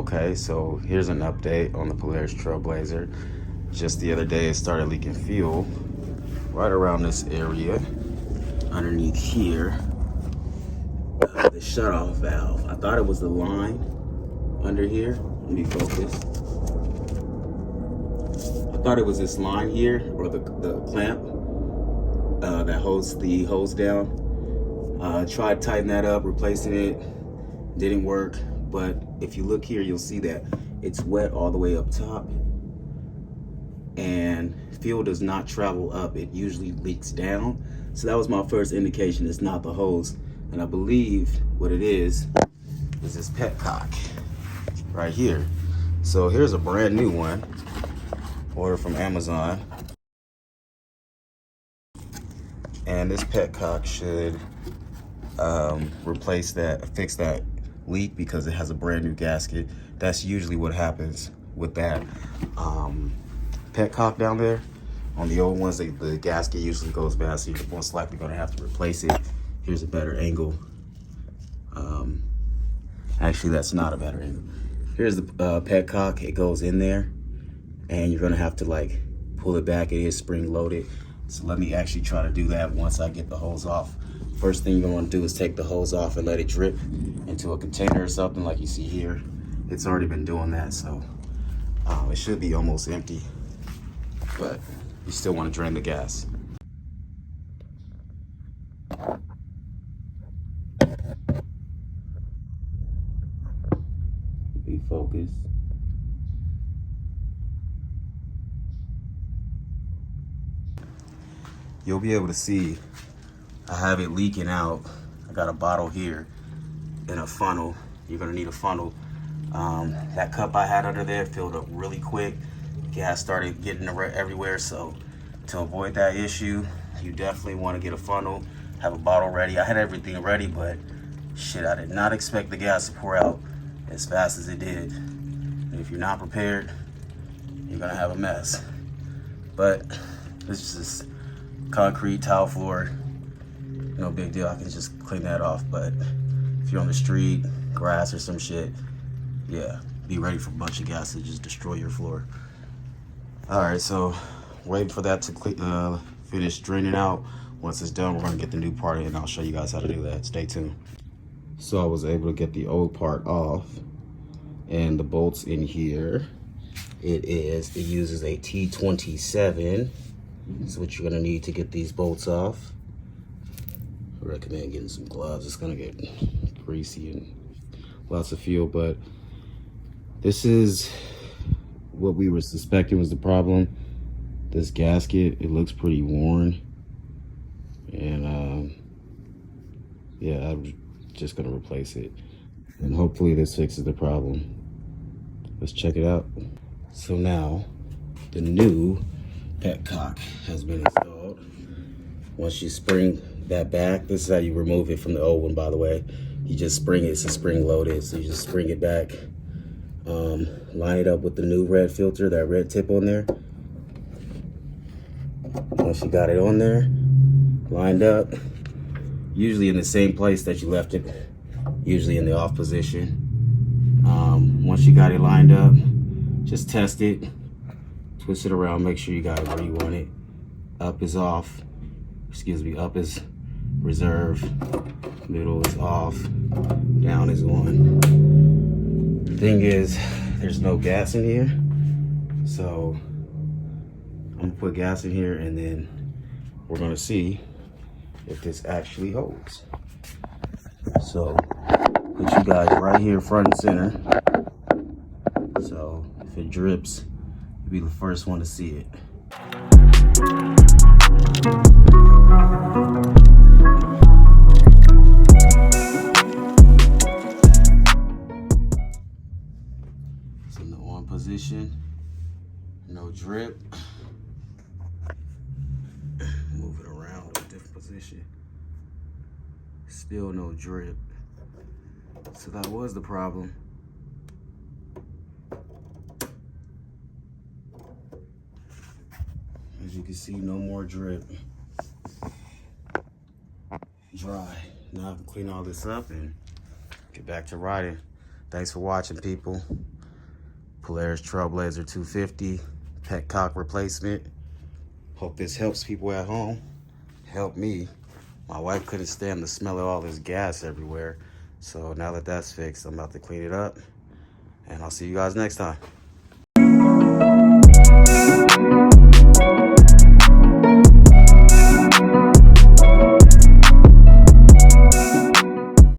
Okay, so here's an update on the Polaris Trailblazer. Just the other day, it started leaking fuel right around this area, underneath here, the shutoff valve. I thought it was the line under here. Let me focus. I thought it was this line here, or the clamp that holds the hose down. Tried tightening that up, replacing it, didn't work. But if you look here, you'll see that it's wet all the way up top, and fuel does not travel up. It usually leaks down. So that was my first indication it's not the hose. And I believe what it is this Petcock right here. So here's a brand new one, ordered from Amazon. And this Petcock should fix that leak because it has a brand new gasket. That's usually what happens with that Petcock down there. On the old ones, the gasket usually goes bad, so you're most likely going to have to replace it. Here's a better angle. Actually, that's not a better angle. Here's the Petcock. It goes in there, and you're going to have to like pull it back. It is spring loaded. So let me actually try to do that once I get the hose off. First thing you're gonna want to do is take the hose off and let it drip into a container or something like you see here. It's already been doing that, so it should be almost empty, but you still want to drain the gas. Be focused. You'll be able to see I have it leaking out. I got a bottle here and a funnel. You're gonna need a funnel. That cup I had under there filled up really quick. Gas started getting everywhere, so to avoid that issue, you definitely wanna get a funnel, have a bottle ready. I had everything ready, but shit, I did not expect the gas to pour out as fast as it did. And if you're not prepared, you're gonna have a mess. But this is just concrete tile floor. No big deal, I can just clean that off. But if you're on the street, grass or some shit, yeah, be ready for a bunch of gas to just destroy your floor. All right, so waiting for that to finish draining out. Once it's done, we're gonna get the new part in and I'll show you guys how to do that. Stay tuned. So I was able to get the old part off, and the bolts in here. It uses a T27. That's what you're gonna need to get these bolts off. I recommend getting some gloves. It's gonna get greasy and lots of fuel, but this is what we were suspecting was the problem. This gasket, it looks pretty worn, and yeah, I'm just gonna replace it, and hopefully this fixes the problem. Let's check it out. So now the new Petcock has been installed. Once you spring that back, this is how you remove it from the old one, by the way. You just spring it, it's a spring loaded, so you just spring it back. Line it up with the new red filter, that red tip on there. Once you got it on there, lined up, usually in the same place that you left it, usually in the off position. Once you got it lined up, just test it, twist it around, make sure you got it where you want it. Up is off, up is reserve, middle is off, down is on. The thing is, there's no gas in here, so I'm gonna put gas in here and then we're gonna see if this actually holds. So put you guys right here front and center, so if it drips, you'll be the first one to see it. It's in the on position, no drip. Move it around to a different position. Still no drip. So that was the problem. As you can see, no more drip. Dry. Now I can clean all this up and get back to riding. Thanks for watching, people. Polaris Trailblazer 250 Petcock replacement. Hope this helps people at home. Help me. My wife couldn't stand the smell of all this gas everywhere. So now that that's fixed, I'm about to clean it up. And I'll see you guys next time.